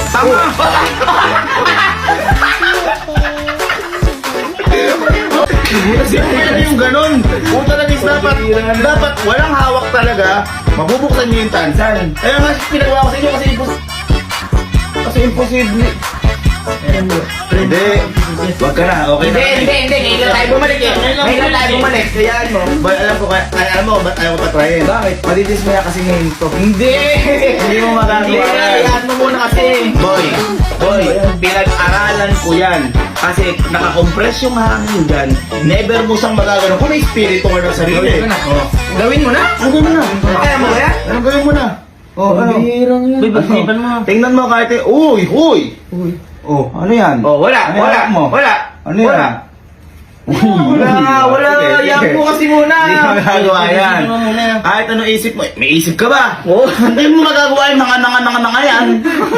Tama! Ano yung ganun? Kung talagang dapat walang hawak talaga, mabubuksan nyo yung tansan. Kaya nga pinagawa ko sa inyo kasi imposible. Hindi. Wag ka na, okay na. Hindi. Ngayon tayo bumalik eh. Ngayon tayo bumalik. Kayaan mo. Alam mo, ba't ayaw ko patrayin? Bakit? Madidismaya kasi ngayon to. Hindi! Hindi mo magagawa. Hayaan mo muna kasi. Boy, pinag-aralan ko yan. Kasi nakakompress yung hangin dyan. Never mo siyang magagano. Kung may espiritu ka ng sarili. Gawin mo na. Ano gawin mo na? Kaya mo kaya? Ano gawin mo na? Ano? Birang yan. Ano? Tingnan mo kahit eh. Uy! Oh, ano yan? Wala. Ano yan? Wala. Sige. Yan po kasi muna. Hindi mo magagawa yan. Kahit ano isip mo, may isip ka ba? Oo. Hindi mo magagawa yung mga yan.